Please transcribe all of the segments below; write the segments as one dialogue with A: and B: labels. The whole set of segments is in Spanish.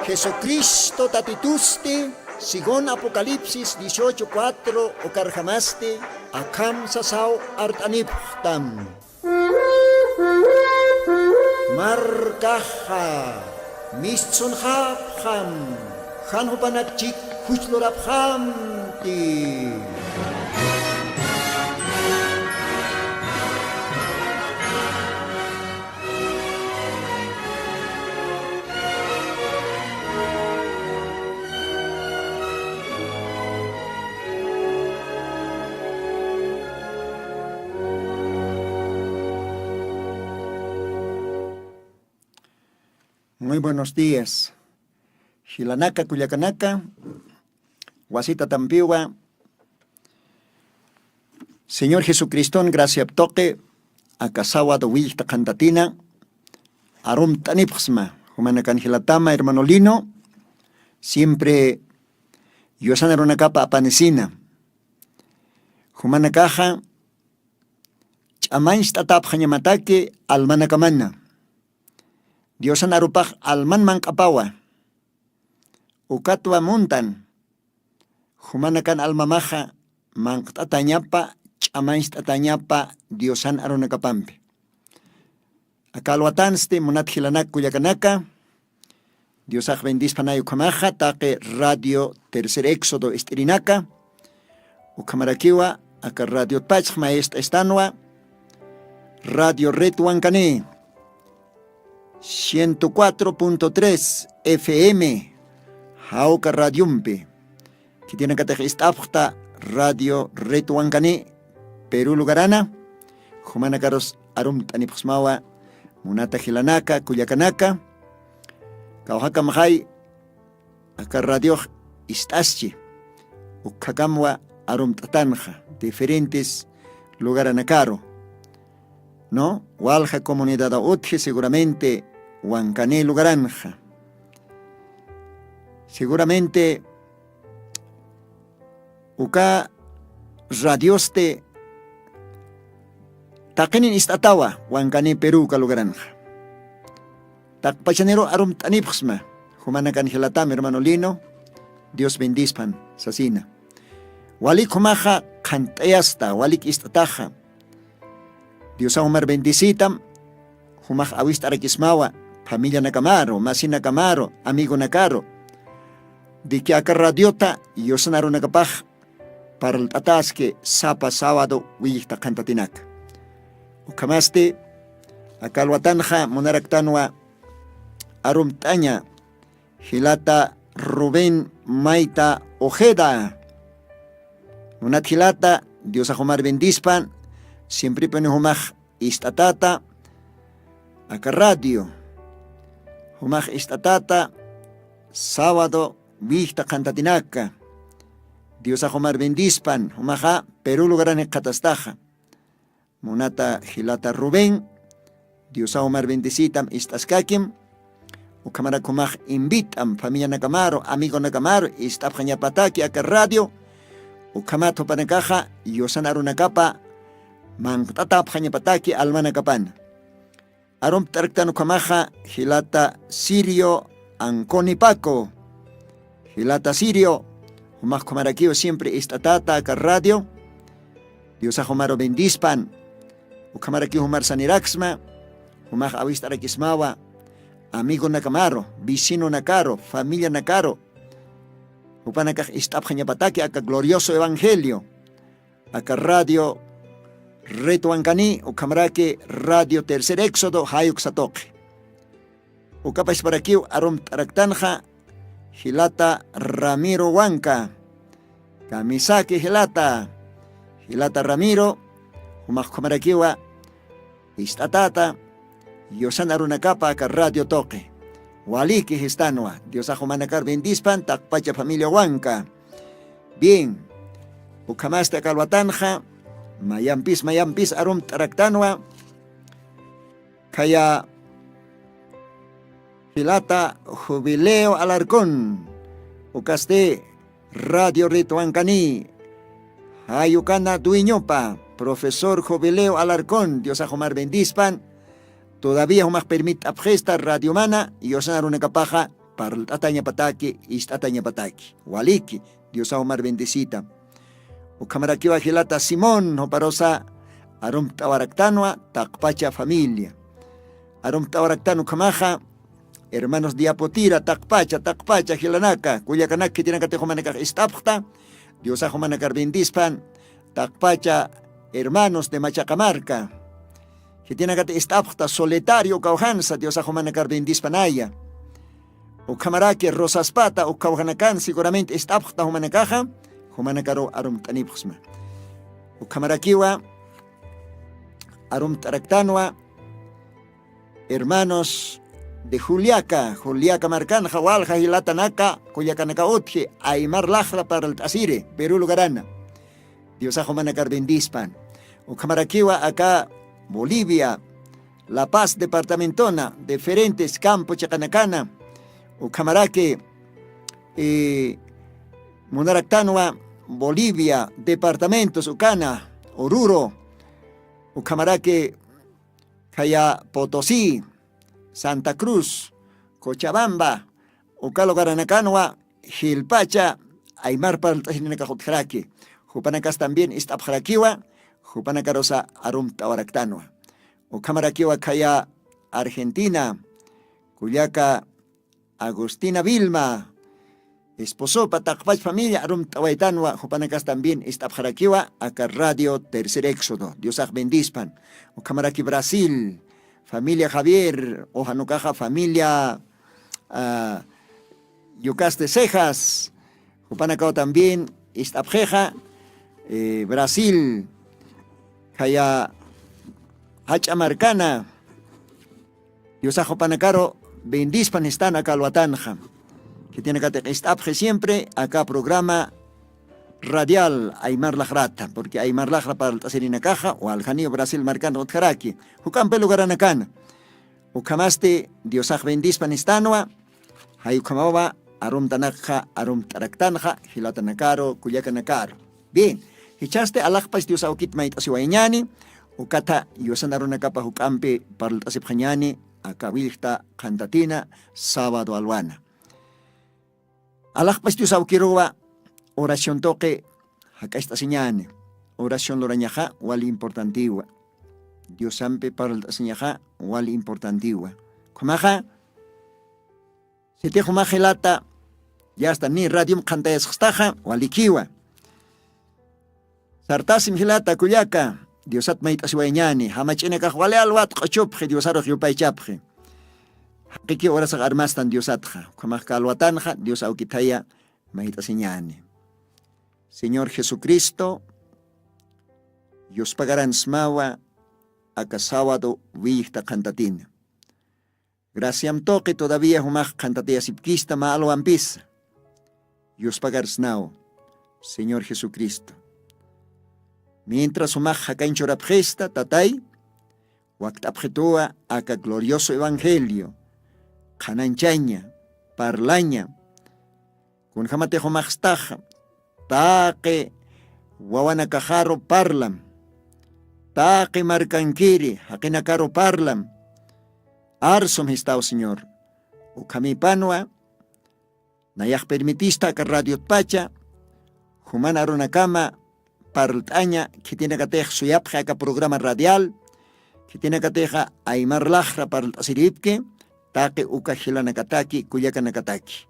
A: Jesucristo tatituste, según Apocalipsis 18:4 o carjamaste, akam sasaw artaniptam. Markaha, mistsun hapham, hanhupanakchik husloraphamti. Muy buenos días. Xilanaka, Cuyacanaka, Guasita Tampiwa. Señor Jesucristo, gracias toque, Acasawa do Wilta Cantatina, Arum Tanipsma, Humanacan Gilatama, hermano Lino, siempre Yosana una capa apanecina. Humanacaja, Chamains tatap Hanyamatake, Almanakamana. Diosan arupah alman mangkapawa. Ukatwa muntan. Humanakan almamaha mangtatanyapa, chamais tatanyapa, diosan arunakapampi. Akalwatanste munat hilanak kuyakanaka. Diosak bendis panayo kamaha, take radio tercer éxodo estirinaka. Ukamarakiwa, aka radio pach maestra estanwa. Radio retuankane. 104.3 FM Hauka Radiumpe que tiene que tener Radio Retuancane Perú Lugarana Jumana Caros Arum Tanipusmawa Munata Gilanaka Cuyacanaka Kauhaka Mahai Aka Radio Istaschi Ukakamwa Arum Tatanja diferentes lugaranacaro, ¿no? Walja comunidad Utje seguramente Huancané Lugaranja. Seguramente Uka radioste Takenin istatawa Huancané Perú Lugaranja. Takpachanero arum tanipsma Humanakan hilatam hermano Lino. Dios bendispan sasina. Walik humaja kantayasta walik istataja. Dios Omar bendicitam, humaj awist arakismawa, familia nakamaro, masina nakamaro, amigo nakaro. Di que acá radiota, yosanaro nakapaj, para el tatasque, sapa sábado, wiyikta kantatinak. Ukamaste, akalwatanja, monaraktanwa, arum taña, hilata Rubén Maita Ojeda. Munat hilata, Dios Omar bendispan, siempre pone humaj istatata acá radio humaj istatata sábado vista cantatinaka Dios ahomar bendispan humaja Perú lugarane katastaja munata hilata Rubén Dios ahomar bendicitam istaskakim ukamara humaj invitam familia nakamaro amigo nakamaro istapjañapataki acá radio ukamato panakaja yosanaru nakapa man tatap hanya pataki almana kapan. Arom tarktanu kamaha hilata Sirio Anconi Paco. Hilata Sirio humah kumarakio siempre istatata ka radio. Dios ahomaro bendispan. Ukamarakio humar saniraxma. Humah awistarakismawa. Amigo nakamaro, vecino nakaro, familia nakaro. Upanakah istap hanya pataki aka glorioso evangelio. Aka radio Retuancani, Ucamarake, Radio Tercer Éxodo, Hayuk Satoque. Ucapas para aquí, Arum Taraktanja, Hilata Ramiro Huanca, Kamisaki Hilata Ramiro, Umakumarakiwa, Istatata, Yosan Arunacapa, Radio Toque, Waliki Histanua, Dios Ajumanakar Bendispan, Takpacha Familia Huanca. Bien, Ucamaste Calvatanja, Mayampis arum taraktanwa kaya Hilata Jubileo Alarcón ukaste Radio Rituancani Ayucana Duiñopa Profesor Jubileo Alarcón Dios ahomar bendispan todavía humaj permit abgesta Radio Mana y osanar una capaja para ataña pataki, istataña pataki. Waliki, Dios Omar bendecita. O camaraquiwa gilata Simón, oparosa, arum tawaractanua, takpacha familia. Arum tawaractanu kamaja, hermanos diapotira, takpacha, gilanaka, cuyacanaki tiene que te jomanakar istapta, Dios ajomanakar bendispan, takpacha, hermanos de Machacamarca, que tiene que estapta solitario caujanza, Dios ajomanakar bendispanaya. O camaraki rosaspata, o caujanacan, seguramente estapta jomanakaja, jomanakaro arum tanipusma. O camarakiwa, arum taraktanua, hermanos de Juliaca Marcanja, Walja, Hilatanaka, Cuyacanaka Otje, Aymar Lajra para el Tasire, Perú Lugarana. Dios ajomanakar bendispan. O camarakiwa acá, Bolivia, La Paz departamentona, diferentes campos chacanacana. O camarake, Munaractanua, Bolivia, departamentos, Ucana, Oruro. O camarake, Caya Potosí, Santa Cruz, Cochabamba, Ocalo Garanacanua, Gilpacha, Aymar Paltahinacajotjaraki, Jupanacas también Istapjarakiwa, Jupanacarosa Arum Tawaractanua, O Camarakiwa Caya Argentina, Cuyaca Agustina Vilma, esposo Patakpach familia Arum Tawaitanua, Jupanacas también Istapjarakiwa, acá Radio Tercer Éxodo, Dios bendispan, O Camaraki Brasil, familia Javier, Ojanucaja, familia Yucas de Cejas, Jupanacao también, Istapjeja, Brasil, Jaya Hachamarcana, Yosa Jupanacaro, bendispan están acá Luatanja, que tiene que Istapje siempre, acá programa radial Aymar Lajrata, porque Aymar Lajra para el Taserina Caja o al Janio Brasil Marcano Otjaraki, Jucampe Lugaranacana, Ucamaste Diosaj bendispan estanua, Hayucamaba, Arum Tanakja, Arum Taraktanja, Hilatanacaro, Cuyacanacaro. Bien, Hichaste Alakpas Dios Aukit Mait Asiwañani, Ucata Yosanarunacapa Jucampe para el Tasipjañani, Acabilta Cantatina, sábado alwana. Alakpas Dios Aukiroba, oración toque, acá está señane, oración lorañaja, wal importantiwa. Dios ampe para el señaja, wal importantiwa. Kumaja, si te jumajelata, ya está ni radio canta esxtaja, walikiwa. Sartasim hilata kuyaka, Dios atmait aswañani, hamachineka wale alwat qochupje, Dios aroj yupaychapje. Hakiki horas armastan Dios atja, kumaka alwatanja, Dios aukitaya, maita señane. Señor Jesucristo, Dios pagarán smawa, acá sábado, vihta cantatina. Graciam toque todavía humaj cantatea sipquista malo ampisa. Dios pagar snao, Señor Jesucristo. Mientras humaj hakanchorapgesta tatay, waktapjetua acá glorioso evangelio, cananchaña, parlaña, con jamate humajstaja, taque wawanakajaro parlam, taque marcankiri, hakinakaro parlam, arsom estado Señor, o kamipanua, nayak permitista que radio pacha, humana runakama, parltaña, que tiene que tejer suyapja que programa radial, que tiene que tejer aymar lajra parltasiripke, taque ukajilanakataki, kuyakanakataki.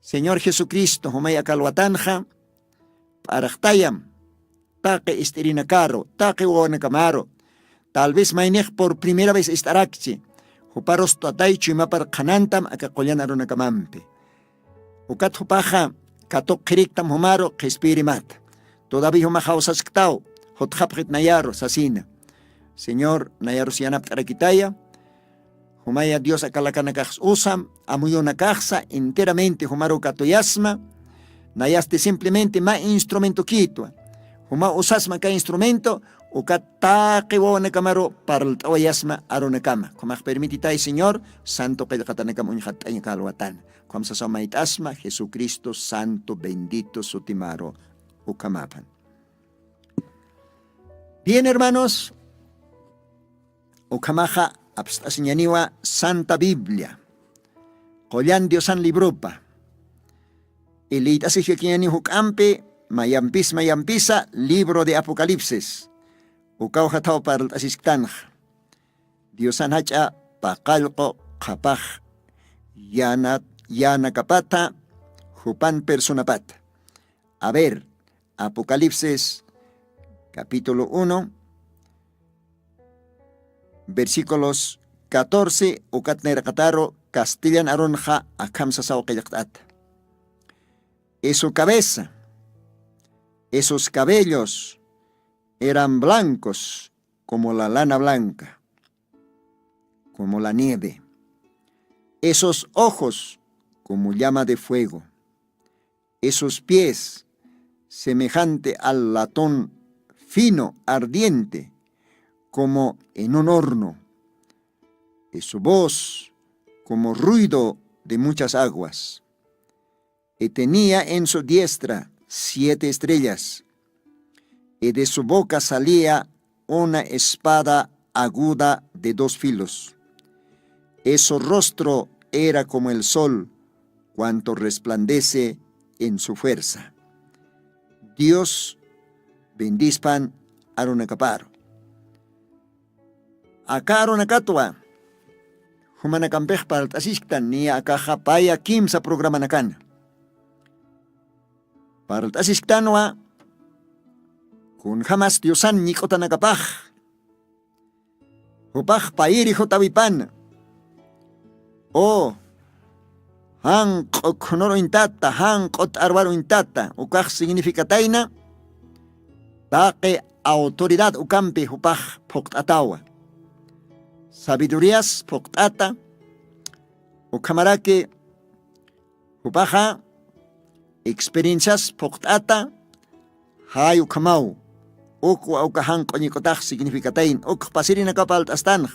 A: Señor Jesucristo, humaya kalwatanja, parachtayam, taque estirinacaro, taque uonacamaro, tal vez mainej por primera vez estarakchi, huparos tataichu imapar kanantam akakollanaronacamampe. Ukat hupaja, katok kiriktam humaro, kespirimat. Todavía humajausasktao, hotjaprit nayaro, sasina. Señor, nayaro sianap tarakitaya, humaya Dios akalakanakaj usam, amuyonakajsa enteramente humaro katoyasma, nayaste simplemente ma instrumento kitwa. Huma usasma ka instrumento, ukatake wonacamaro para el tawayasma aronacama. Kumaj permititay Señor, santo kedakatanakam unjataña kalwatan. Kuam sasamaitasma, Jesucristo, santo, bendito, sutimaro, ukamapan. Bien, hermanos, ukamaja abstasiñaniwa Santa Biblia. Collan Diosan libropa. Elitasi kiani hukampe mayampisa libro de Apocalipsis. Ukaw hataw para asisktanja. Diosan hacha pakalko kapaj yana kapata jupan personapat. A ver, Apocalipsis capítulo 1, versículos 14, ukatner kataro Castellan aronja akamsa sauqayaqtat. Su cabeza, esos cabellos eran blancos como la lana blanca, como la nieve. Esos ojos como llama de fuego. Esos pies semejante al latón fino, ardiente, como en un horno. Su voz como ruido de muchas aguas. Y tenía en su diestra 7 estrellas, y de su boca salía una espada aguda de 2 filos. Su rostro era como el sol, cuanto resplandece en su fuerza. Dios bendispan arunacaparo. Acá arunacatwa, humanacampej para asistan ni akaja paya kimsa programa nakan. Para asistanwa, kun jamás Diosan nikotanakapaj. Hupaj pairi jotavipan. O han konoro intata, han kot arbaro intata, ukaj significa taina, taque autoridad ukampi hupaj poktatawa. Sabidurías poktata, ukamarake upaja, experiencias poktata, hay ukamau, ukahan konikotaj significa tain, pasiri nakapal astan.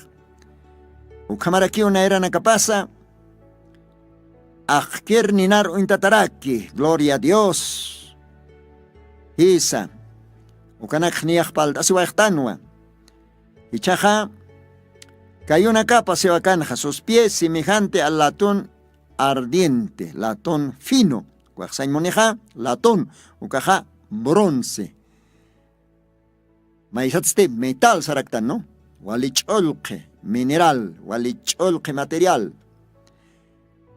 A: Ukamaraki una era nakapasa, akir ninar untataraki, gloria a Dios. Isa, ukanak niak pal asiwajtanwa, ichaja, cayó una capa sebacanja, sus pies semejante al latón ardiente, latón fino. Guaxain moneja, latón, ucaja, bronce. Maizatste metal saraktan, ¿no? Walicholque, mineral, walicholque, material.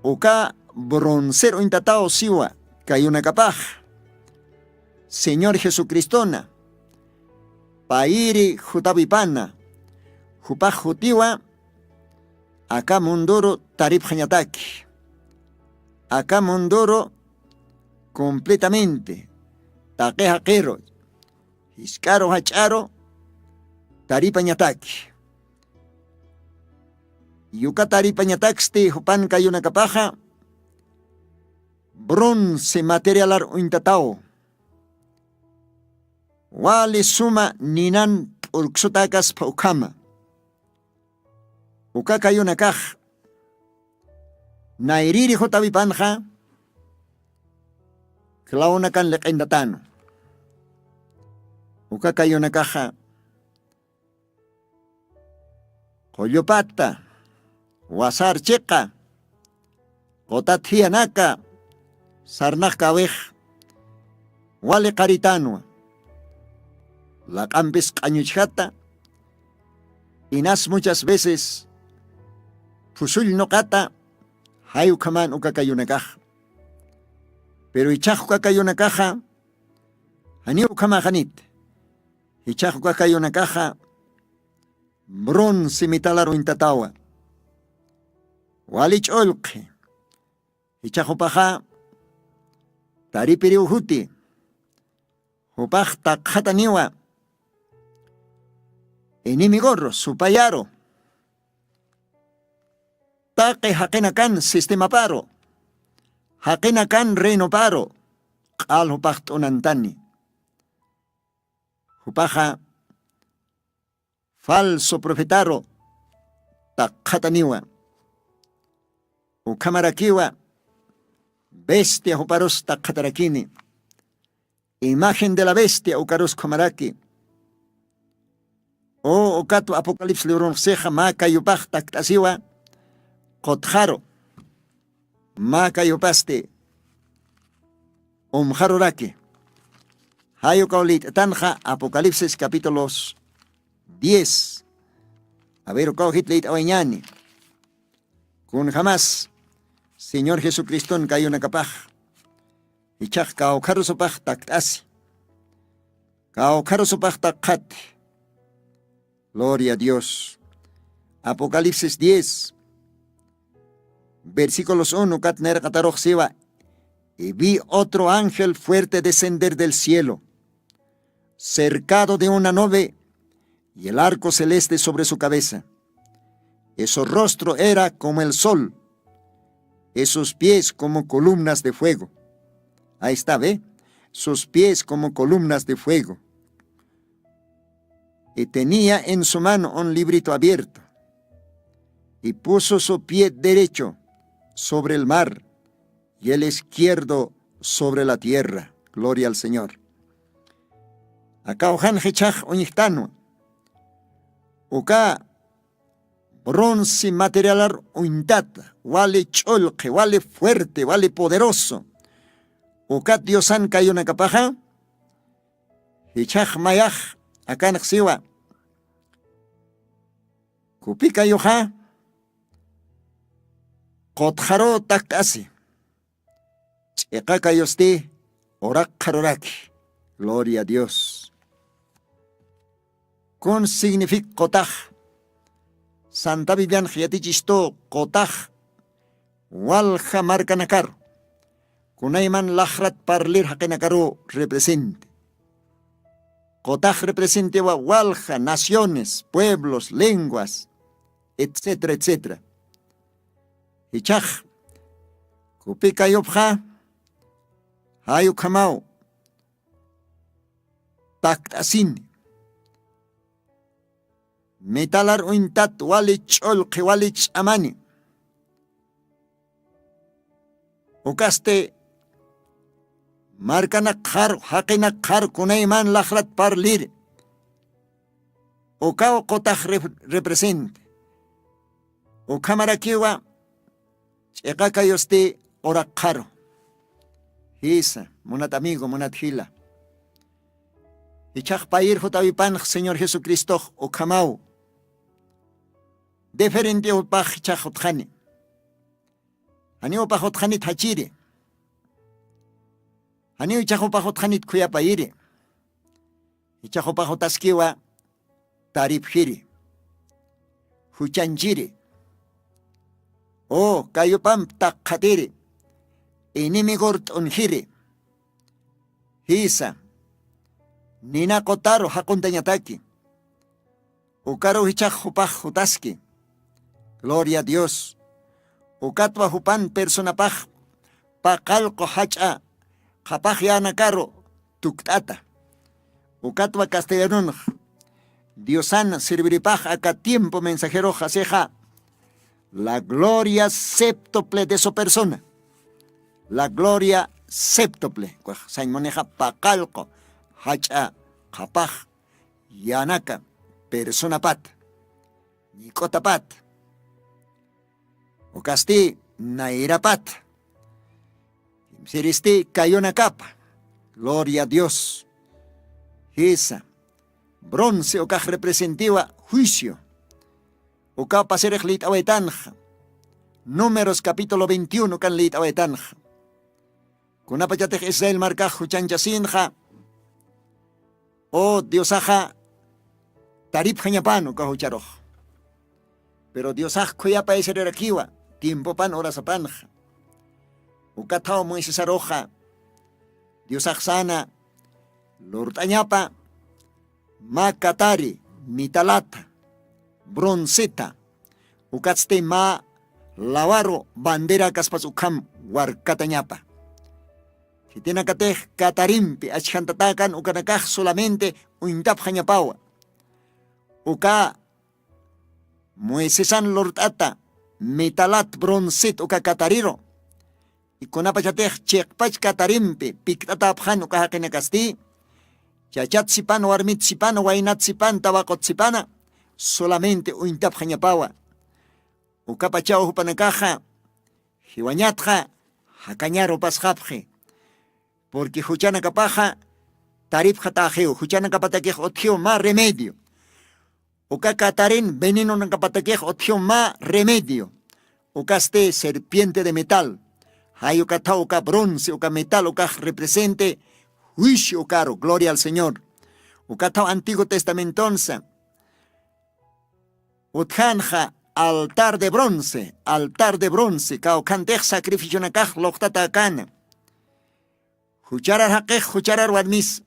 A: Uca broncero intatao siwa, cayó una capaj. Señor Jesucristona, pairi jutabipana. Jupaj jutiwa, acá mundoro tarip jañataki. Acá mundoro completamente. Taqueja quero. Iscaro hacharo, taripa ñataki. Yuka taripa ñataksti jupan kayuna kapaja. Bronce materialar uintatao. Wali suma ninan urksutakas paukama. Uka kayuna kaj. Nairiri jotabipanja. Klauna kan leqindatano. Uka kayuna kaja. Koyopata. Wasar checa. Kotathianaka. Sarnak kawej. Wale karitano. La campis cañuchata. Inas muchas veces. Fusul no kata. Hayu kaman uka kayuna kaja. Pero ichaj uka kayuna kaja. Hani ukama hanit. Ichaj uka kayuna kaja. Bronce metalaro intatawa. Walich olke. Ichaj upaja. Taripiri uhuti. Upaj takhataniwa. Inimigorro, supayaro. Taque hakenakan sistema paro. Hakenakan reino paro. Qal hupacht unantani. Hupaja falso profetaro. Takhataniwa. Ukamarakiwa. Bestia huparos takhatarakini. Imagen de la bestia ukaros komaraki. O okato apocalipsis libron seja maka yupach taktasiwa. Kotjaro. Macayopaste, Omjarorake. Hayo Kaulit Tanja, Apocalipsis capítulos 10. A ver, Kauhit Leit Awañani. Kun jamás, Señor Jesucristo, kayo nakapaj. Ichak Kaukarusopaj taktasi. Kaukarusopaj takate. Gloria a Dios. Apocalipsis 10. Versículos 1, Katner Kataroj Siva. Y vi otro ángel fuerte descender del cielo, cercado de una nube, y el arco celeste sobre su cabeza. Su rostro era como el sol, sus pies como columnas de fuego. Ahí está, ¿ve? Sus pies como columnas de fuego. Y tenía en su mano un librito abierto, y puso su pie derecho sobre el mar, y el izquierdo sobre la tierra. Gloria al Señor. Acá ojan hechaj oñichtano. Oka bronce materialar ointata. Vale cholque, vale fuerte, vale poderoso. Oka diosan kayona kapaja. Hechaj mayaj. Acá naxiwa. Kupika yoja. Kotjaro taktasi. Ekayoste, orakkaroraki. Gloria a Dios. Con significa kotaj. Santa Biblian hiatichisto kotaj. Walja marcanakar. Kunayman lajrat parlir hakenakaro represente. Kotaj represente walja, naciones, pueblos, lenguas, etcétera, etcétera. Hichaj. Kupika yobja. Hayo kamao taktasin metalar uintat wali cholqi wali chamani ukaste markana khar haqina khar kunayman lajrat parlir ukao kotaj represente ukamarakiwa chekaka yoste orakaro. Isa, monat amigo, monat hila. Ichak pair hotavipan, Señor Jesucristo, o kamau. Diferente o pach chahotjani. Ani o pahotjani tachiri. Ani o chahopahotjani kuyapairi. Ichahopahotaskiwa taripjiri. Huchanjiri. O kayopam takhatiri. Inimigort unhiri. Hisa. Nina kotaro hakuntañataki. Ukaro hichak hupaj hutaski. Gloria a Dios. Ukatwa hupan personapaj. Pakalko hacha. Japaj yanakaro. Tuktata. Ukatwa castellano. Diosana serviripaj acá tiempo mensajero jaseja. La gloria séptuple de su persona. La gloria séptuple. Sain maneja pacalco, hacha, japaj, yanaka, persona pat, nikota pat, o casti, naira pat, siristi, cayona capa. Gloria a Dios. Esa, bronce o kaj representativa juicio. O capa serech lit awetanja. Números capítulo 21 kan lit awetanja. Kunapachatej Israel marcaj chanchasinja. O diosaja tarip jañapano kahucharoj. Pero diosaj kuyapa esererakiwa. Tiempo pan horas apanja. Ukatao Moisés aroja. Diosaj sana. Lortañapa. Makatari. Mitalata. Bronceta. Ukatste ma lavaro bandera kaspas ukam warkatañapa. Hitinakatej katarimpi achantatakan ukanakaj solamente uintap jañapawa. Uka Moisésan lortata metalat broncet uka katariro. Y kunapachatej chekpach katarimpi piktatapjan uka hakinakasti. Chachatsipan warmitsipan wainatsipan tabakotsipana. Solamente uintap jañapawa. Ukapachao hupanakaja Hiwañatja, hakañaro pasjapje, porque huchana capaja, taripja tajeo, huchana capataquej otio más remedio. Uka catarín veneno na capataquej otio más remedio. Ucaste serpiente de metal. Hay uka uka bronce, uka metal, uka represente juicio caro, gloria al Señor. Uka Antiguo Testamento, Uthanja altar de bronce, kaukantex sacrificio na kaj loktata kana. Hucharar haquej, hucharar wadmis.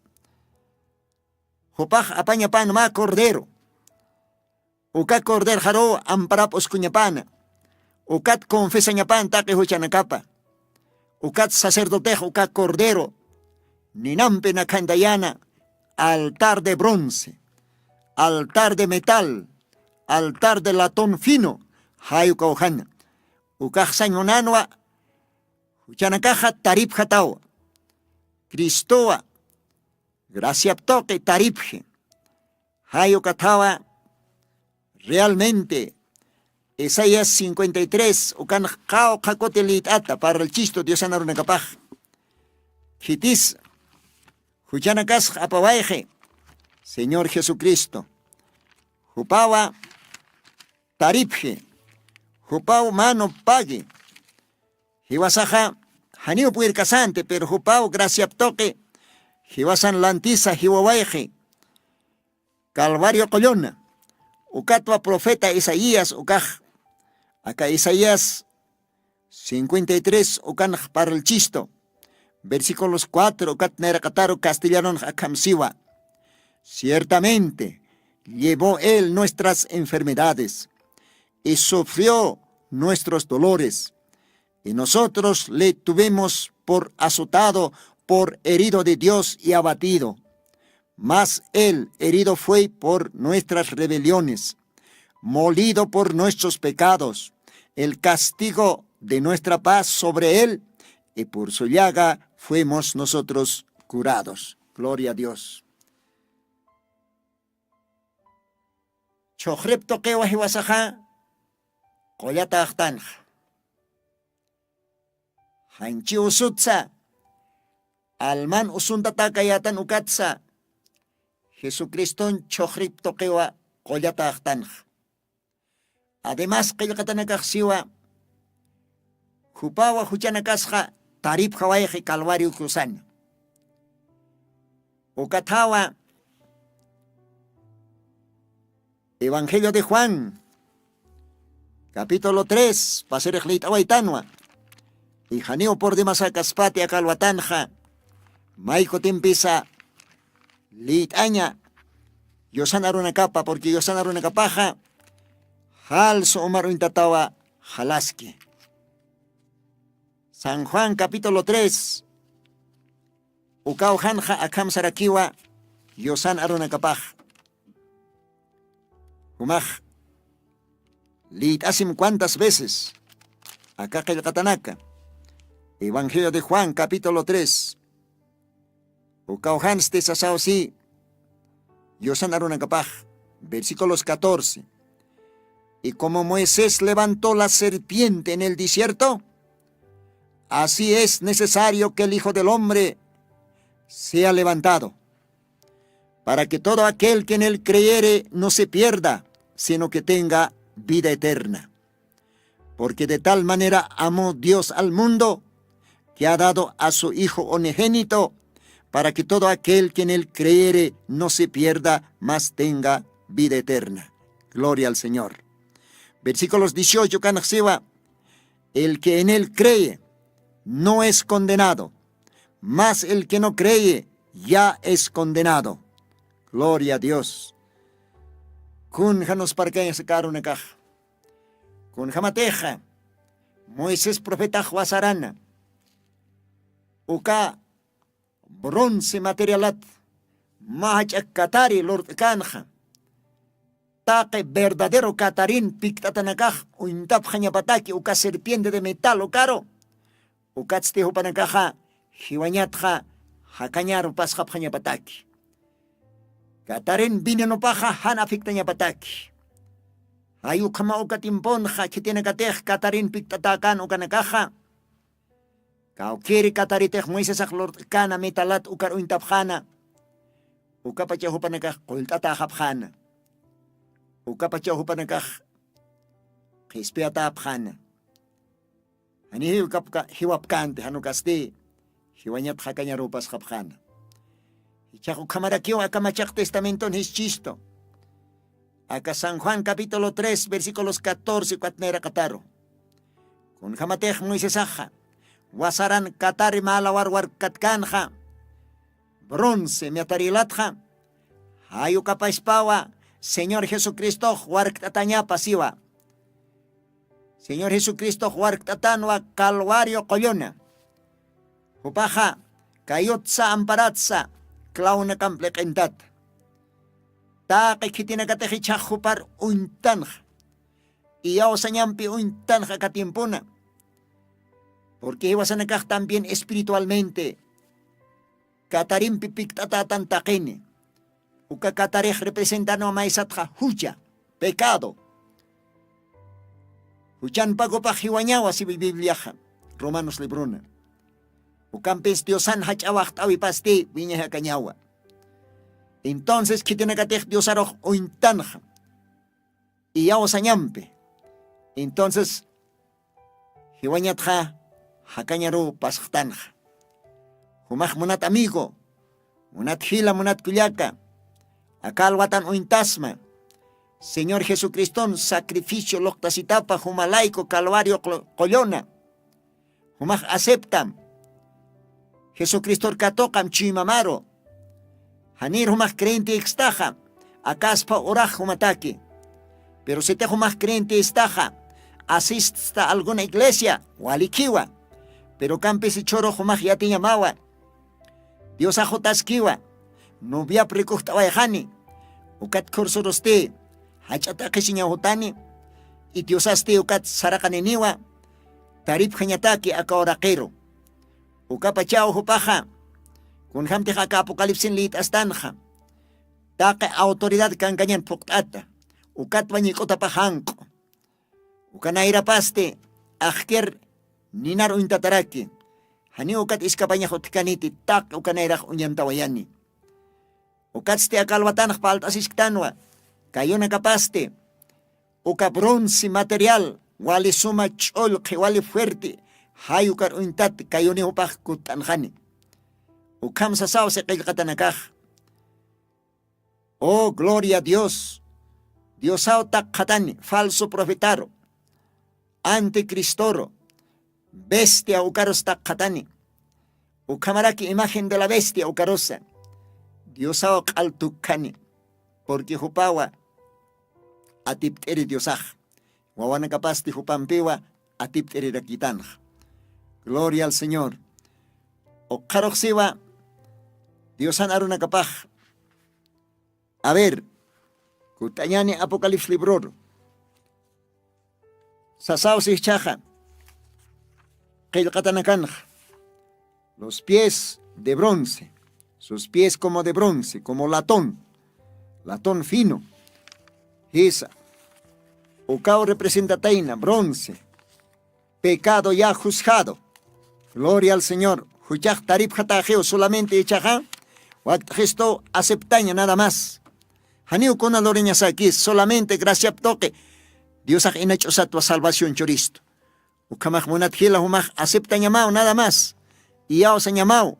A: Hupaj apañapan ma cordero. Uka corder jaro amparap oscuñapana. Ukat confesañapan taqe huchanacapa. Ukat sacerdotejo, ukat cordero. Ninampe na kandayana. Altar de bronce. Altar de metal. Altar de latón fino. Hayu kaujana. Ukaj sañonanwa. Huchanakaja tarip jatawa. Cristoa. Gracia toque taripje. Hayu katawa. Realmente. Isaías 53. Ukan kao kakote litata para el chisto Dios anaruna capaj. Hitis. Huchanakas apawaje. Señor Jesucristo. Hupawa taripje. Hupau mano pague. Hiwasaja. Hanio puir casante, pero hupau gracia toque. Hiwasan lantiza hiwawaje. Calvario colonna. Ukatwa profeta Isaías ukaj. Acá Isaías 53 ukan para el chisto. Versículos 4 ukat nerakataro castellano akamsiwa. Ciertamente llevó él nuestras enfermedades y sufrió nuestros dolores. Y nosotros le tuvimos por azotado, por herido de Dios y abatido. Mas él herido fue por nuestras rebeliones, molido por nuestros pecados. El castigo de nuestra paz sobre él, y por su llaga fuimos nosotros curados. Gloria a Dios. Chochrepto que wahiwasaja, koyata achtanja. Hanchi usutsa, alman usuntata kayatan ukatsa. Jesucristo chochripto kewa koyata achtanja. Además, kayakatanakaxiwa, Hupawa huchanakasja, tarip hawaje calvario cruzan. Ukatawa, Evangelio de Juan, capítulo 3, paserejlit awaitanwa. Y janeo por demás acaspate a calvatanja, maiko timpisa, litaña, yosan aruna capa, porque yosan aruna capaja, halso omaro intatawa, jalaski. San Juan capítulo 3, ukao hanja akam sarakiwa, yosan aruna capaj. Humaj, litasim cuántas veces, acá que el catanaka. Evangelio de Juan, capítulo 3. Ukauhans de Sasausi, Yosan Arunacapaj, versículos 14. Y como Moisés levantó la serpiente en el desierto, así es necesario que el Hijo del Hombre sea levantado, para que todo aquel que en él creyere no se pierda, sino que tenga vida eterna. Porque de tal manera amó Dios al mundo, que ha dado a su Hijo unigénito, para que todo aquel que en él creyere no se pierda, mas tenga vida eterna. Gloria al Señor. Versículos 18, Canaxiva. El que en él cree no es condenado, mas el que no cree ya es condenado. Gloria a Dios. Kun janos parqueña se caro una caja. Kun jamateja. Moisés profeta Juazarana. Uka bronce materialat mahach katari lord kanja taque verdadero catarín pictatanakaj uintap jañapataki uka serpiente de metal o caro ukatstejo panakaja hiwañatja hakañaro pasjap jañapataki catarín vineno paja hana fictañapataki ayukama ukatimponja que tiene katej catarín pictatakan ukanakaja Kaukiri katariteh Moisés aklorkana metalat ukar uintapjana. Ukapachahupanakaj kultata hapjana. Ukapachahupanakaj kispiata apjana. Ani ukapka hiwapkante hanukasti. Hiwanyat hakanya rupas hapjana. Hichaku kamarakiwa akamachak testamento hischisto. Acá San Juan capítulo 3 versículos 14 cuatnera kataro. Kun hamatej Moisés aja. Wasaran katari malawar katkanja. Bronce miatarilatja. Hayu kapaispawa. Señor Jesucristo huarktataña pasiva. Señor Jesucristo huarktatanwa Calvario Collona. Hupaja kayotsa amparatsa klauna kamplekentat. Taque kitinakatejicha hupar uintanja. Iyaw sanyampi uintanja katimpuna. Porque iwasanakaj también espiritualmente. Katarimpi piktatan takene. Uka katarej representando a maisatja hucha, pecado. Huchan pago pa hiwañawa si Bibliaja, Romanos librona. Ukampes diosan hachawak tawi pasti viñeja cañawa. Entonces kitinakatej diosaroj uintanja. Iyaw sanyampi. Entonces hiwañatja hakañaru pashtanja. Humaj munat amigo, munat hila munat kullaka, akalwatan uintasma, Señor Jesucristo, sacrificio loctasitapa humalaico calvario collona, humaj aceptam, Jesucristo katokam chimamaro, hanir humaj creyente extaja, akaspa oraj humataki, pero si te humaj creyente estaja, asista a alguna iglesia, walikiwa, pero campes y choro humaj ya te llamaba, Dios ajotaskiwa, novia precuchtawayjani, ukat kursoroste, hachata kishiñahutani, y diosaste ukat sarakaneniwa, tarip kanyataki akaorakero, ukapachao hupaja, kun hamte haka apocalipsin lit astanja, take autoridad kanganyan puktata, ukat bañikota pajanko, ukanaira paste, ajker ninar uintataraki, hani ukat iskapaña hotkaniti tak ukanairaj unyantawayani. Ukatste akalwatanaj paltasisktanoa, kayona kapaste, uka bronce material, wali suma cholqi, wali fuerte, hay ukar uintat kayoni upaj kutanjani. Ukam sasaw se qillqatanakaj. Oh, gloria a Dios. Diosao takkatani, falso profetaro, anticristoro, bestia ucaros takkatani. Ukamaraki imagen de la bestia ucarosa. Diosao kaltukani, porque hupawa atipteri diosaj. Wawana kapasti hupampiwa atipteri rakitanj. Gloria al Señor. Okaroxiwa Diosan aruna kapaj. A ver, kutayani Apocalipsis libror. Sasao si chaja. Qilqatanakanj. Los pies de bronce. Sus pies como de bronce, como latón fino. Esa. Ucao representa taina, bronce. Pecado ya juzgado. Gloria al Señor. Huchaj tarif hatajeo solamente echaja. Gesto aceptaña nada más. Haniu con loreña aquí, solamente gracias toque. Dios ha hecho tu salvación choristo. Ucamaj monat gila humaj acepta llamado nada más. Y ya os han llamado.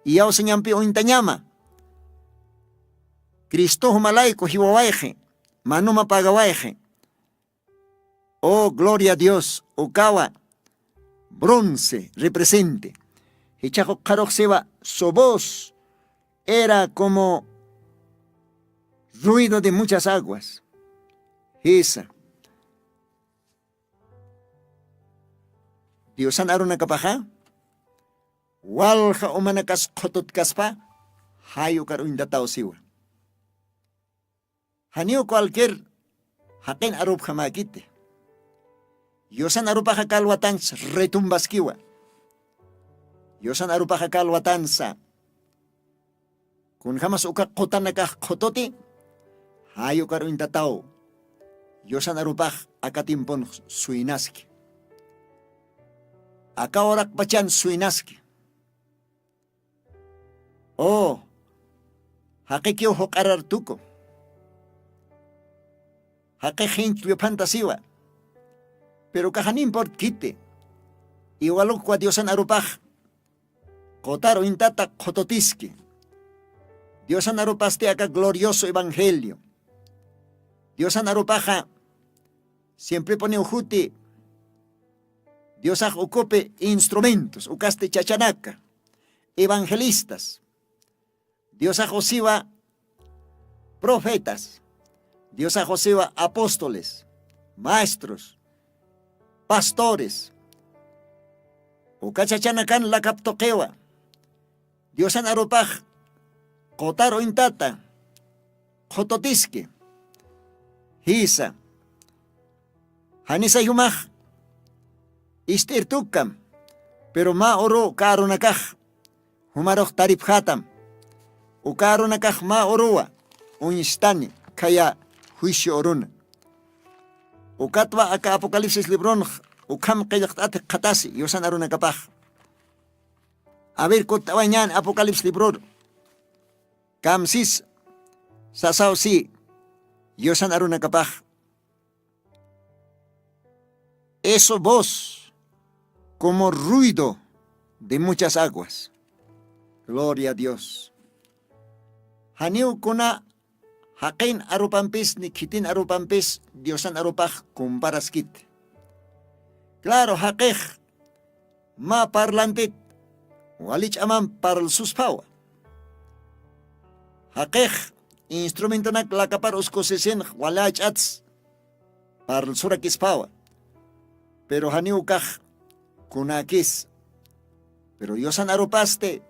A: Y ya os han intañama. Cristo humalaico hiwawaeje. Manuma pagawaeje. Oh, gloria a Dios. Ukawa. Bronce represente. Hichajo karok seba sobos. Era como ruido de muchas aguas. Esa. Diosan aruna kapaja. Walja umanakas khotut kaspa. Hayo karuinda tausiwa. Hanio cualquier haken arup jamakite. Yosan arupa hakalwatan retumbaskiwa. Yosan arupa hakalwatansa. Kun jamas uka kotanaka khototi. Hayo karuinda tau. Yosan arupa akatimpon suinaski. acá orak pachan suinaski. Oh, haqikiu hoqarar tuko. Haqi hinchwe fantasiwa. Pero kahanin por kite. Igualuk kwa Diosan arupaj. Kotaro intata kototiski. Diosan arupaste acá glorioso evangelio. Diosan arupaja siempre pone ujuti. Diosaj ocupe instrumentos, ucaste chachanaca, evangelistas. Diosaj osiva profetas. Diosaj osiva apóstoles, maestros, pastores. Ucachachanacan la captoquewa. Diosan arupaj kotaro intata, jototiski. Hisa. Hanisa yumaj. Istirtukam. Pero ma oro karo nakaj. Humarok tarip hatam. O karo nakaj ma oroa. Unistani kaya juicio oruna. O katwa aka apocalipsis libron. O kam kayaktate katasi. Yosan aruna kapaj. A ver kotawanyan apocalipsis libron. Kamsis. Sasaw si. Yosan aruna kapaj. Eso voz como ruido de muchas aguas. Gloria a Dios. Haniu kuna hakin arupampis ni kitin arupampis Diosan arupaj kumparaskit. Claro hakej ma parlantit walich aman parl suspawa. Hakej instrumento nak lakapar uskosesen walach ats parl surakispawa. Pero haniu kaj kunakis. Pero Diosan arupaste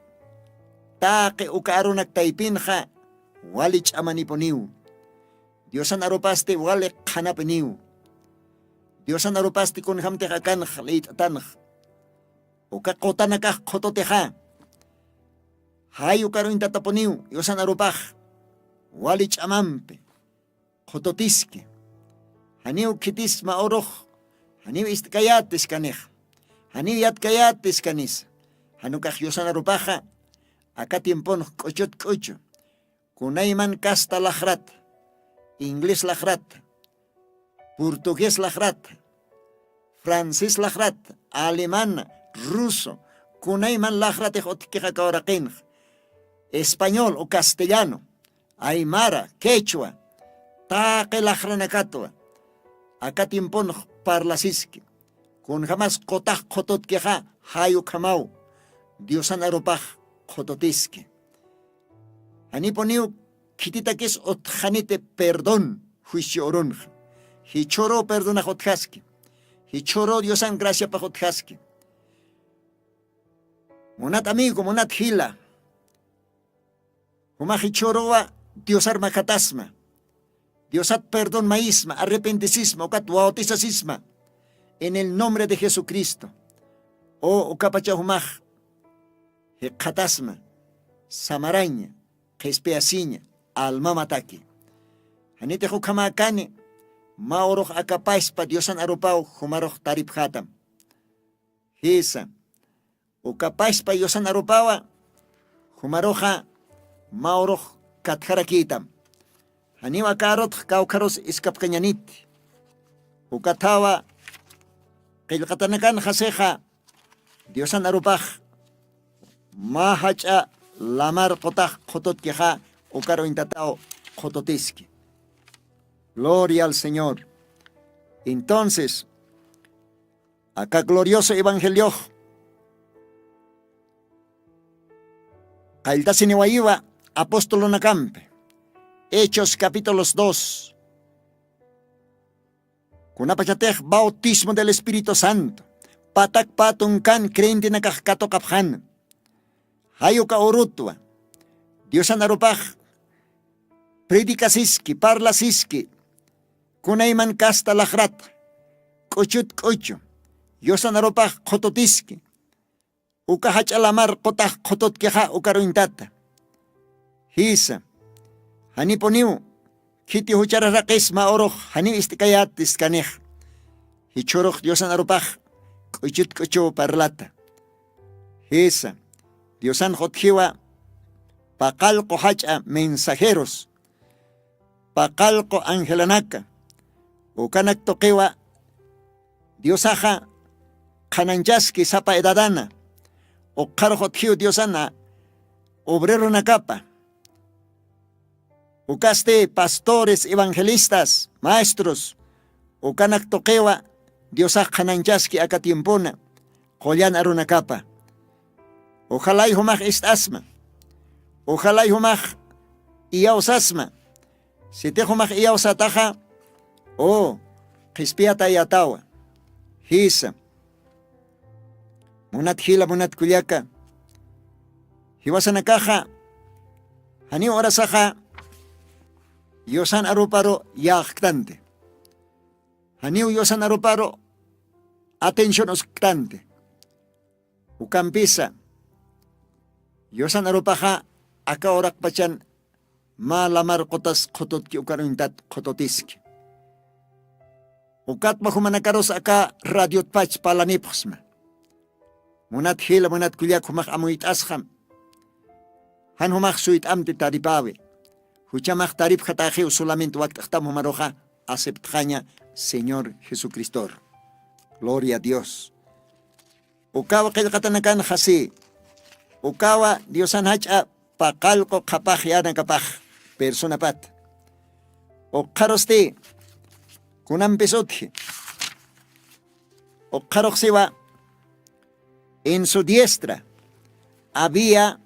A: taque ukarunak taipinja walich amaniponiu. Diosan arupaste wale kanapeniu. Diosan arupaste kun hamte hakan leit tanj. Uka kotanakaj kototeja. Hay ukaru intataponiu. Diosan arupaj walich amampe kototiske. Haniu kitis maoroj. Haniu istkayatis kanej. Haniu yatkayatis kanis. Hanukaj Diosan arupaja. Acá tiempon kochot kocho. Kunayman kasta lajrat. Inglés lajrat. Portugués lajrat. Francés lajrat. Alemán. Ruso. Kunayman lajrat ejotkija kaoraqin. Español o castellano. Aymara. Quechua. Taque lajranakatwa. Acá tiempon parlasiski. Kun jamás kotaj kotot keja hayu kamau. Diosan arupaj kototiski. Aniponiu kititakis otjanite perdón juicio orunj. Hichoro perdona jotjaski. Hichoro Diosan gracia pa jotjaski. Monat amigo, monat hila. Huma hichoroa Diosar makatasma. Diosat perdón maísma, arrepenticisma, ocat bautizacisma. En el nombre de Jesucristo. O capachahumaj. Katasma. Samaraña. Kespeasiña. Alma mataki. Hanite hukamakane. Maoroj akapaispa Diosan arupao humaroj tarip hatam. Hisa. Ukapaispa Diosan arupawa. Humaroja maoroj katharakitam. Haniwa karot kaukaros iskapkañanit. Ukatawa qillqatanakan haseja Diosan arupaj mahacha lamar qotaj qototkeja ukaro intatao qototiski. Gloria al Señor. Entonces, acá glorioso evangelio Kailtasiniwaiwa apóstolo nakampe. Hechos capítulos 2. Kunapachatej bautismo del Espíritu Santo. Patak patungkan krenti nakakato kaphan. Hayo ka urutwa. Diosan arupaj. Predikasiski, parlasiski. Kunayman kasta lajrat. Kuchut kucho. Diosan arupaj kototiski. Ukahach alamar kotah kotot keha ukaruintata. Hisa. Hani poniu. Kiti huchara rakis maoroj. Hani istikayat iskanej. Hichoroj Diosan arupaj. k'uchut k'uchu parlata. Esa, Diosan jotjiwa, paqalqo hacha mensajeros, paqalqo angelanaka, ukanak toqiwa, Diosaja, kananchaski sapa edadana, o jotjiu Diosana, obrero nakapa, ukaste pastores, evangelistas, maestros, ukanak toqiwa, Diosaj kananchaski akatiempona, kollan arunakapa. Ojalá y humaj istasma. Ojalá y humaj iyausasma. Si te humaj iyausataja, qispiata yatawa. Hisa. Munat hila munat kulyaka. Hiwasanakaja. Hani orasaja. Yosan aruparo yaktante. Hani yosan aruparo atención osktante. Ukampisa. Yosan arupaja aka orak pachan malamar kotas kotot ki ukaruntat kototiski. Ukat mahumanakaros aka radiot pach palaniposma. Munat hila munat kulyak humak amuit asham. Han humak suit amti taripawe. Huchamak tarip khataji solamente wakt akhtam humaroja aceptaña Señor Jesucristo. Gloria a Dios. Ukawa kilkatanakan hasi. Ukawa Diosan hacha pakalko kapaj yana kapaj persona pat. O karosti kunam pesotje. O karoxiwa en su diestra había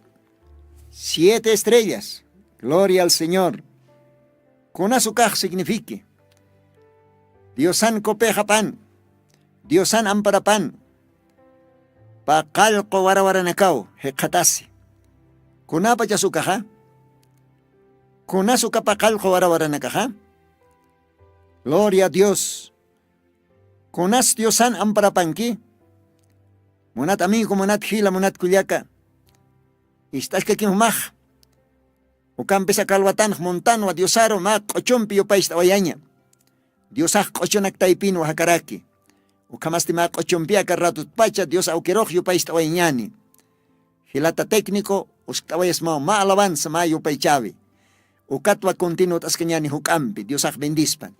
A: 7 estrellas. Gloria al Señor. Kunasukaj signifique Diosan kopeja pan. Diosan ampara pan. Pakalko warawaranakaw hekatasi. Kunapa chasukaja? Kunasuka pakalko warawaranakaja? Gloria a Dios. Kunas Diosan amparapanki. Munat amigo, munat hila, munat kulyaka. Istas que kimumaj. Ukampesa kalwatan montano a Diosaro ma kochompi upais tawayaña. Diosaj kochonak taipin wahakaraki. Ukamasti ma kochompia karratut pacha Dios aukeroj upais tawayañani. Hilata técnico uskawayas ma alabanza ma upaichavi. Ukatwa continuo taskanyani hukampi Diosaj bendispan.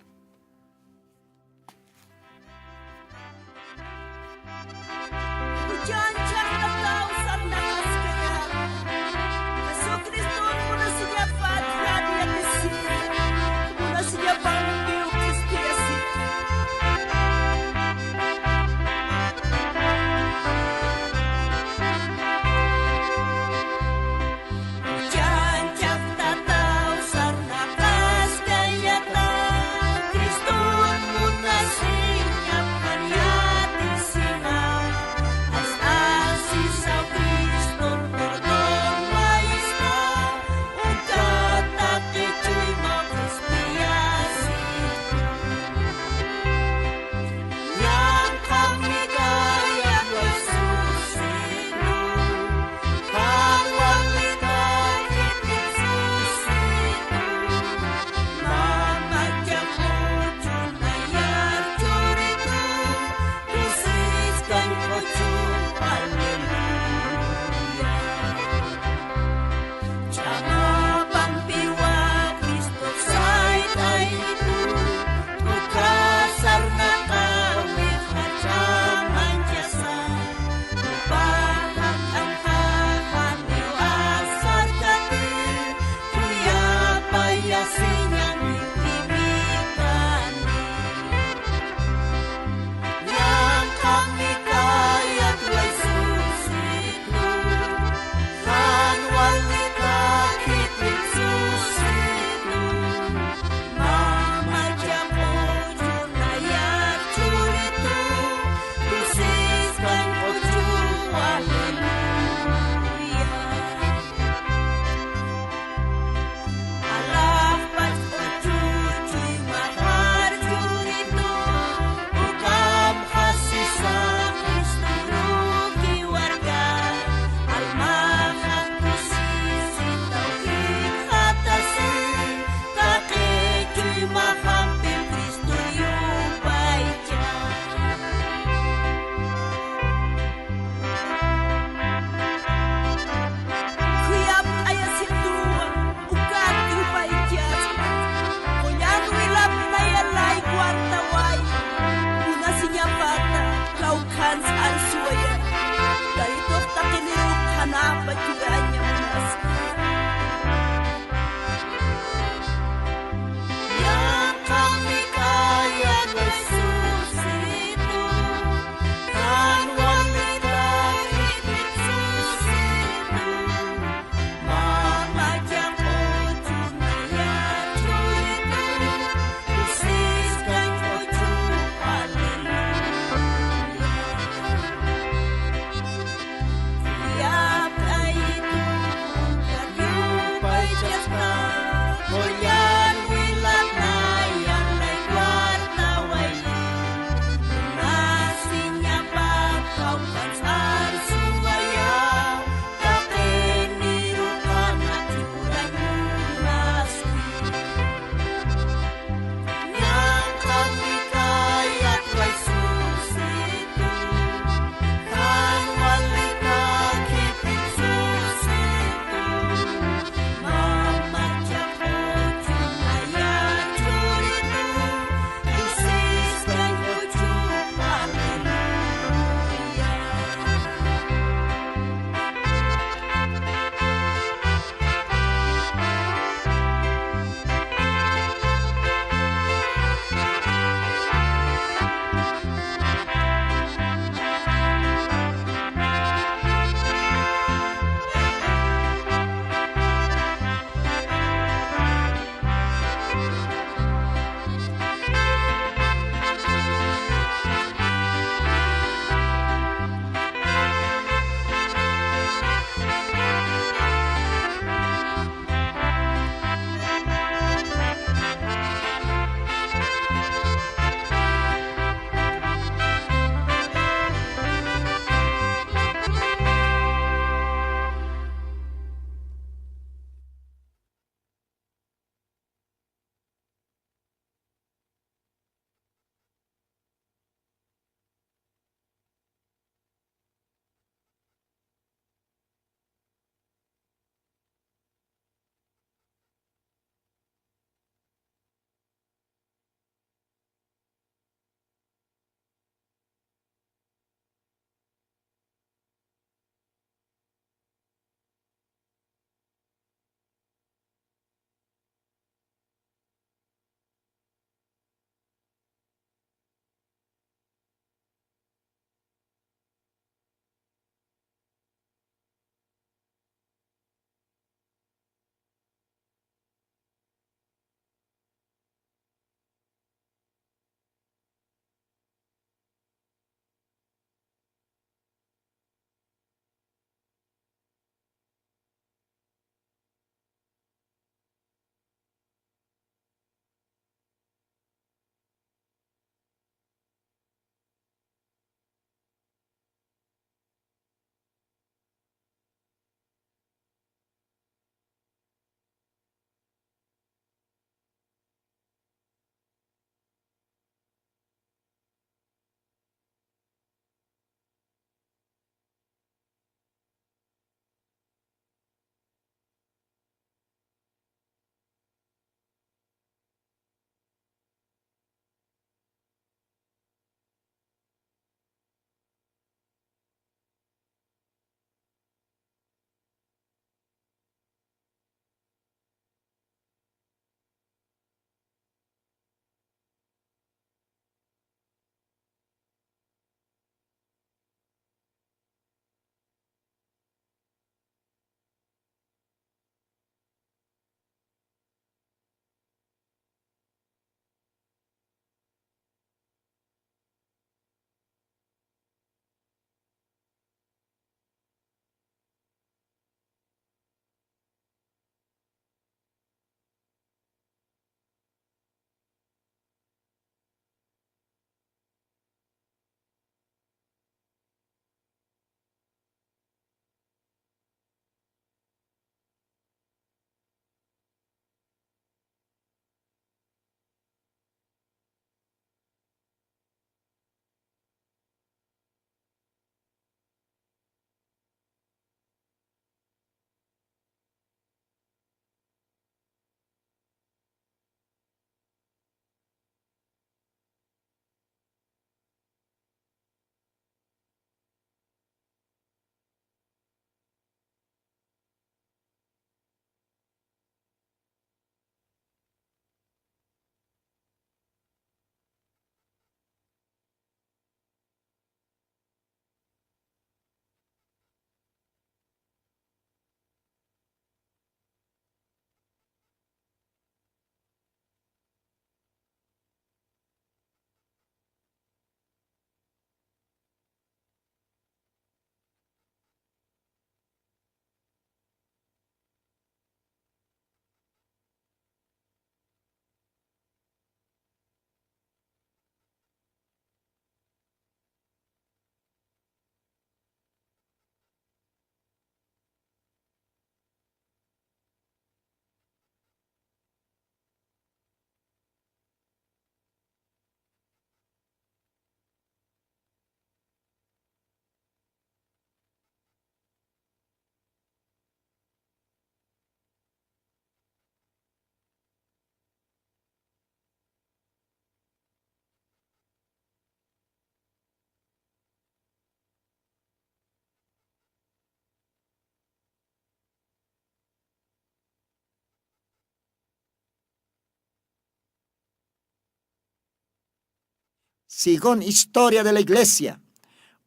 A: según historia de la iglesia,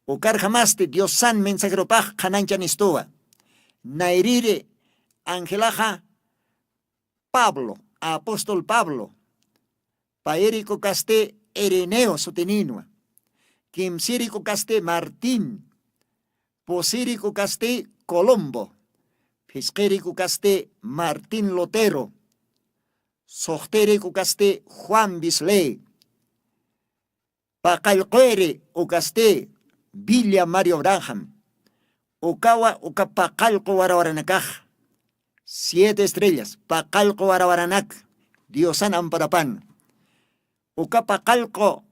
A: ukar jamaste Dios san mensajero paj kananchan istoa. Nairire Angelaja Pablo, apóstol Pablo, paérico casté Ireneo soteninua, quimsírico casté Martín, posírico casté Colombo, fisquérico casté Martín Lotero, sochtérico casté Juan Bisley, pacalcuere o casté William Mario Branham, ukawa ukapacalco warawaranacaj, 7 estrellas, pacalco warawaranak, Diosan amparapan, ukapacalco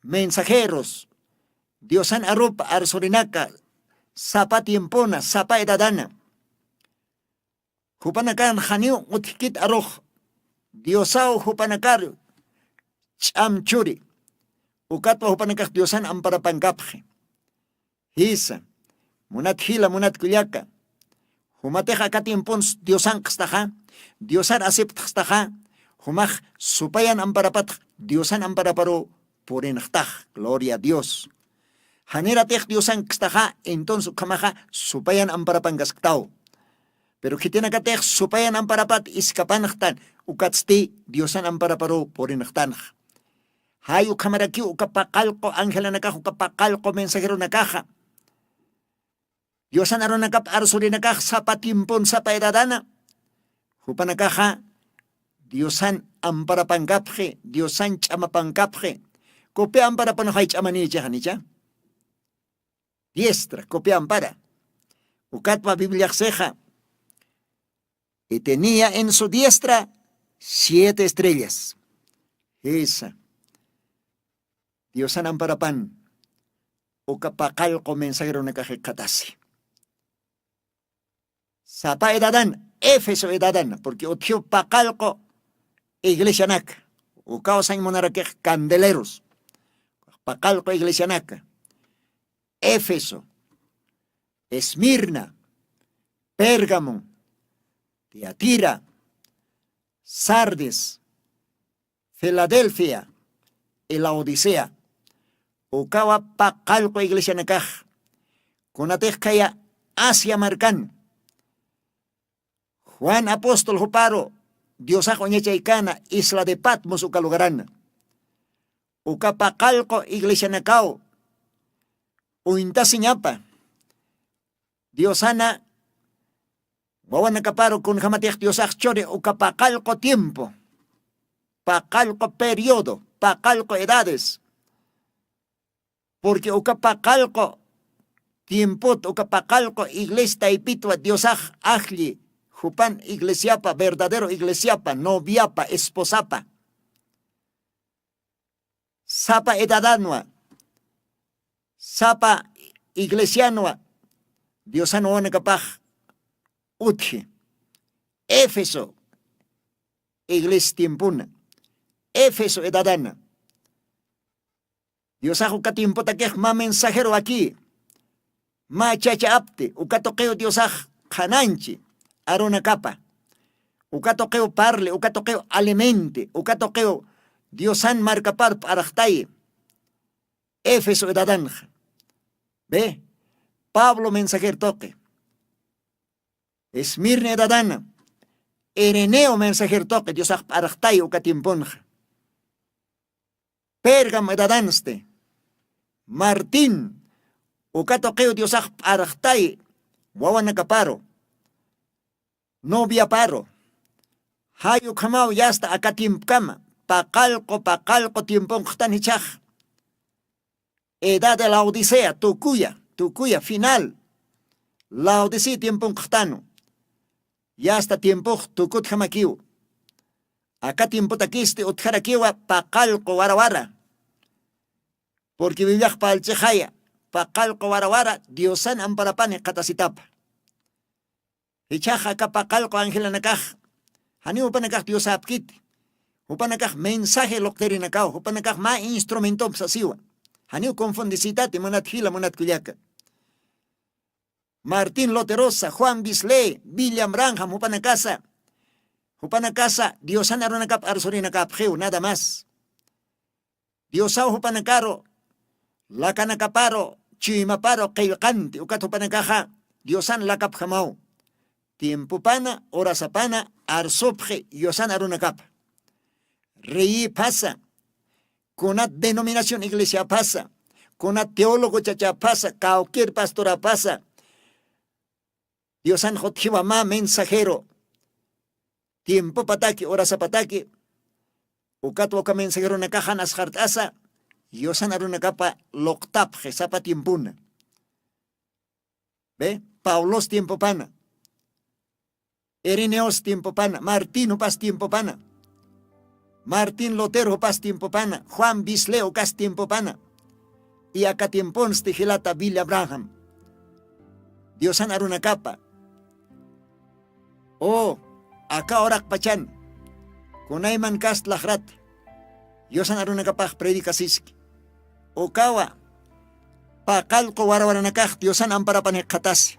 A: mensajeros, Diosan arup arsorinaca, sapa tiempona, sapa edadana, hupanakan haniu utkit aroj, Diosao hupanakar, chamchuri, ukatwa hupanakaj Diosan amparapan kapje, hisa, munat hila munat kulyaka, humateja katimpon Diosan kstaja, Diosan aceptaja, humaj supayan amparapat, Diosan amparaparo por enajtaj, gloria a Dios. Haneratej Diosan kstaja, entonces kamaja supayan amparapan gaskatao. Pero que tiene que tener supayan amparapat iskapanajtan, ukatsti Diosan amparaparo por enajtanj. Hay ukamaraki ukapacalco ángela nakaja, ukapacalco mensajero nakaja. Diosan aronakap arsurinakaj sapa timpon sapa edadana. Hupanakaja Diosan amparapankapje, Diosan chamapankapje. Kope amparapanajay chamanicha hanicha. Diestra, kope ampara. Ukatwa Biblia seja. Y tenía en su diestra 7 estrellas. Esa. Diosan amparapan. Ukapacalco mensajero nakaje katasi. Sapa edadan, Éfeso edadan, porque otio pacalco iglesia naca, ukao san monaraque candeleros, pacalco iglesia naca, Éfeso, Esmirna, Pérgamo, Tiatira, Sardes, Filadelfia y la Odisea, ukao pacalco iglesia naca, con atezcaya Asia Marcán, Juan Apóstol Juparo, Diosajo Ñechaicana, Isla de Patmos, Ucalugarana. Ucapacalco, Iglesia Nacao, Uintasiñapa, Diosana, Guaguanacaparo, con Jamatiach Diosaj Chore, Ucapacalco tiempo, Pacalco periodo, Pacalco edades. Porque Ucapacalco tiempo, Ucapacalco Iglesia y Pitua, Diosaj Ajli, Jupan iglesiapa, verdadero iglesiapa, noviapa, esposapa. Sapa edadanua, sapa iglesianua, Diosano onecapaj, utje. Éfeso, iglesia tiempuna, Éfeso edadana. Diosajo katiempo taquej ma mensajero aquí, ma chacha apte, ukatoqueo diosaj jananchi. Arona capa, ukatoqueo parle, ukatoqueo alimente, ukatoqueo Diosan marcapar arachtaye, Éfeso edadanja. Ve, Pablo mensajer toque, Esmirna edadana, Ireneo mensajer toque, Diosan arachtaye ukatimponja. Pérgamo edadanste, Martín, ukatoqueo Diosan arachtaye, Guaguanacaparo. Novia paro. Hayu kamau yasta akatimpkama. Pacalco tiempon chtanichaj. Edad de la Odisea, tucuya, final. La Odisea tiempon chtano. Yasta tiempo tukut jamakiu. Acá tiempo taquiste utjarakiwa pacalco warawara. Porque viviaj palchejaya. Pacalco warawara, Diosan amparapane katasitapa. Ichaja kapacalco ángela nakaj. Hani upanakaj Dios apkit. Upanakaj mensaje lokterinakao. Upanakaj ma instrumento psasiwa. Hani confundicitate monat hila monat kuyaka. Martín Loterosa, Juan Bisley, William Branham, upanakasa. Upanakasa, Diosan aronakap arsorinakap nada más. Dios panakaro, la canacaparo, chimaparo, qillqanti, ukato panakaja, Diosan lakap jamao. Tiempo pana, horas pana, arsopje, Diosan arunakap. Rey pasa, con una denominación iglesia pasa, con una teólogo chacha pasa, cualquier pastora pasa. Diosan jotjiwama mensajero. Tiempo pataki, horas pataki. Ukato ka mensajero nakajan asjartasa. Diosan arunakapa loktapje, sapa tiempuna. ¿Ve? Paulos tiempo pana. Ireneos tiempo pana. Martino pas tiempo pana. Martín Lutero pas tiempo pana. Juan Bisleo cas tiempo pana. Y acá tiempons tijilata Billy Abraham. Diosan arunakapa. Oh, acá orak pachan. Kunayman kas lajrat. Diosan arunakapaj predicasiski. Okawa. Pakalko warawaranakaj Diosan amparapanekatasi.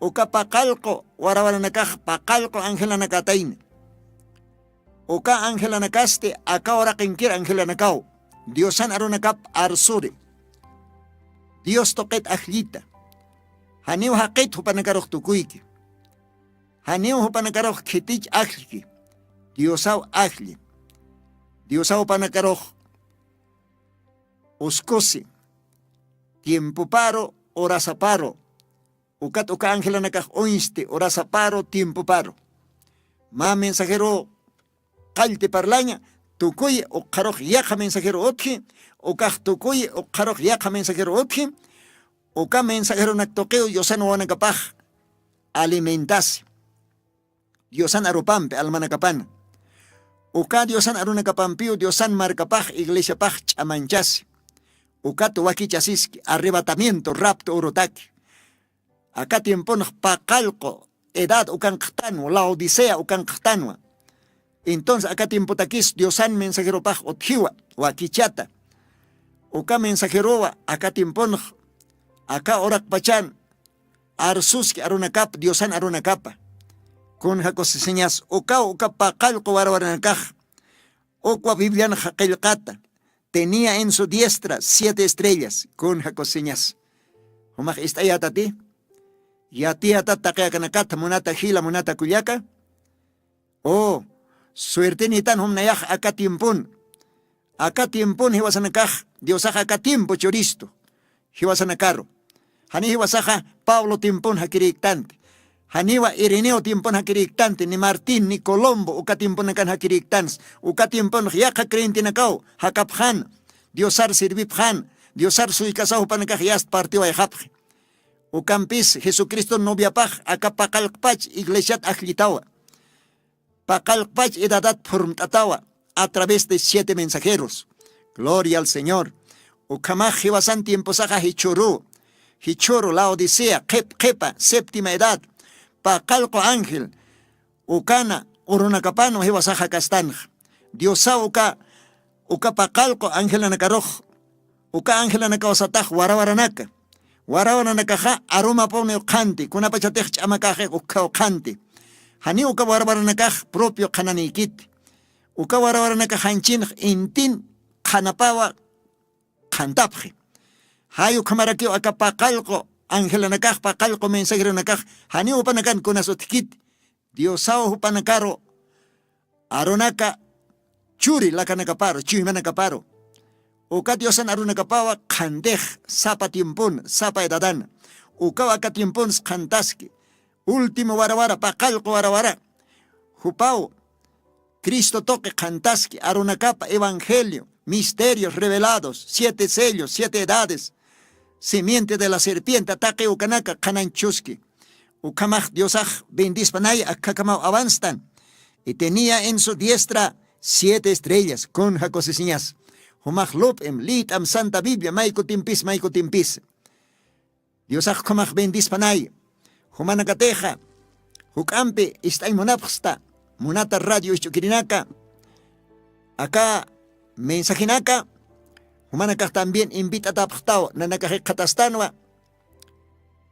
A: Oka pakalko warawaranakaj pakalko angelanakatain. Oka angelanakaste aka ora kinkir angelanakau. Diosan arunakap arsure. Dios toket ajlita. Haniu haqit hupanakaroh tukuiki. Haniu hupanakaroh kitich ajliki. Diosau ajli. Diosau panakaroh uskosi. Tiempo paro, horas paro. Ukat uka ángela nakaj oinste, horas paro, tiempo paro. Ma mensajero kalte parlaña, tukuye o karoj yaja mensajero otji, ukaj tukuye o karoj yaja mensajero otji, uka mensajero naktoqueo yosan wanakapaj alimentasi. Diosan arupampe almanakapana. Uka diosan arunakapampio diosan marcapaj iglesia paj chamanchasi. Ukato wakichasiski, arrebatamiento, rapto, urotaki. Acá tiempon pacalco, edad ucanctanua, la odisea ucanctanua. Entonces acá tiempo taquis, Diosan mensajero paj otjiwa, wakichata. Uka mensajeroa, acá tiempon, acá orak pachan, arsuski arunakap, Diosan arunakapa. Con jacos señas, uka pacalco warwaranakaj. Okwa Bibliana jaquilcata. Tenía en su diestra 7 estrellas, con jacoseñas. Humaj istayatati. Yati atata kanakata munata hila munata kuyaka. Oh, suerte ni tan humnayaj acá tiempun. Acá tiempun hiwasanakaj, Diosaj acá tiempo choristo. Hiwasanakaro. Hani hiwasaja Pablo tiempun hakirictante. Haniwa Ireneo tiempon hakirictante, ni Martín, ni Colombo, uka tiempon nakan hakirictans, uka tiempon yaka creentinakao, hakapjan, Diosar sirvipjan, Diosar suikasahu panakaj yast partiwa yajapje. Ukampis Jesucristo noviapaj, acá pakalpach iglesiat ajlitawa. Pakalpach edadat formtatawa, a través de 7 mensajeros. Gloria al Señor. Ukamaj hiwasan tiempo saja hichuru, la odisea, kepa, séptima edad. Pacalco ángel, ukana, urunacapano, hiwasaja castanj. Diosa uka pacalco ángel anacaroj, uka ángel anacawasataj, warawaranaka. Warawaranakaja, aroma pone okanti, kunapachatej chamakaje, uka okanti. Hani uka warawaranakaj, propio kananikit. Uka warawaranakajanchin, intin, kanapawa, kantapje. Hayu kamarakio acá pacalco. Ángela nakaj pacalco mensajero nakaj hani upanakan kunasotkit Diosao upanakaro aronaka churi lakanakaparo chimanakaparo uka Diosan arunakapawa kandej sapa tiempun sapa edadan uka aka tiempun kantaski último warawara pacalco warawara hupao Cristo toque kantaski arunakapa evangelio misterios revelados 7 sellos 7 edades simiente de la serpiente, ataque ukanaka, kananchuski. Ukamaj Diosaj, bendispanay, akakamau avanstan. Y tenía en su diestra 7 estrellas, con jacosesiñas. Humaj lupem, litam, Santa Biblia, maiko timpis. Diosaj komaj bendispanay. Humanakateja, hukampe, istay monapsta, munata radio ichukirinaka. Acá, mensajinaka. Humanakaj también invita a taphtao, nanakajekatastanwa,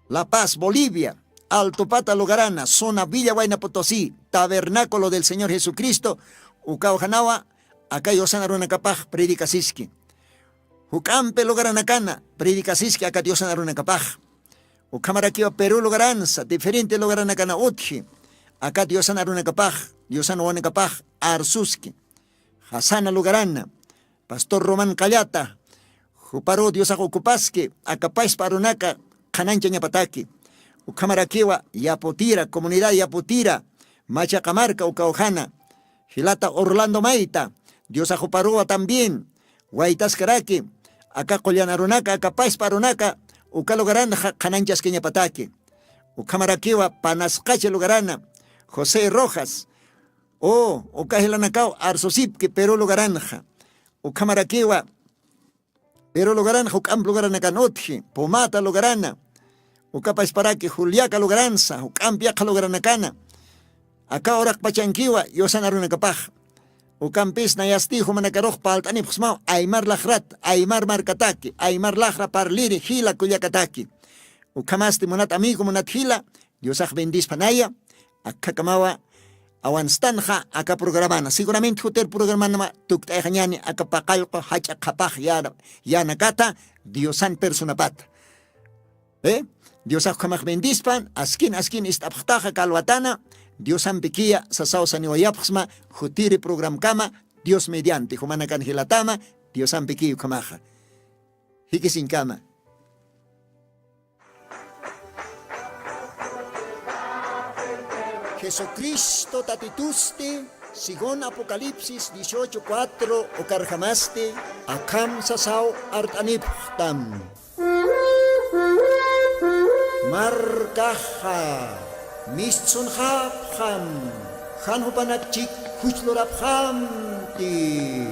A: La Paz, Bolivia, Alto Pata, Logarana, zona Villa Huayna Potosí, Tabernáculo del Señor Jesucristo, Ucaujanawa, acá Diosana runakapaj predicasiski. Hukampe lugaranakana predicasiski acá Diosana runakapaj. Ukamarakiwa Perú lugaranza, diferente lugaranakana utji. Acá Diosana runakapaj, Diosana wanakapaj arsuski. Hasana lugarana, Pastor Román Callata, Juparo Diosa ocupaski, acapais parunaka, canancha ñapataki. Ukamarakiwa Yaputira, comunidad Yaputira, Machacamarca, Ucaojana, Gilata Orlando Maita, Diosa Juparua también, Guaitas Caraki, acá Collanarunaka, acapais parunaka, Ucalogarana, cananchas queñapataki. Ukamarakiwa Panascache lugarana, José Rojas, Ucajilanacao, Arsosipque, Perú lugaranja, Ukamarakiwa, Perú lugaranja, Ucam lugaranacanotji, Pomata lugarana, Ucapasparaki, Juliaca lugaranza, Ucampiaca lugaranacana, acá orak pachanquiwa, Yosanarunacapaj, Ucampis nayastijo manacaroj paltani pusmao, Aymar lajrat, Aymar marcataki, Aymar lajra parliri, Gila cuyacataki, Ucamasti monat amigo monat Gila, Diosaj bendis panaya, acá camawa, awanstanja acá programana. Seguramente hotel programana tuktaejanyani acá paqalco hacha kapaj ya nakata Diosan persona pata. Diosak kamaj bendispan askin istapjtaja kalwatana Diosan piquia sasao saniwayapsma jutiri program kama Dios mediante humana canjilatama Diosan piquio kamaja. Hikisin kama. Jesucristo tatituste, según Apocalipsis 18:4, o carjamaste, akam sasao artaniptam. Markaha, mistsun hapham, hanhupanakchik huchloraphamti.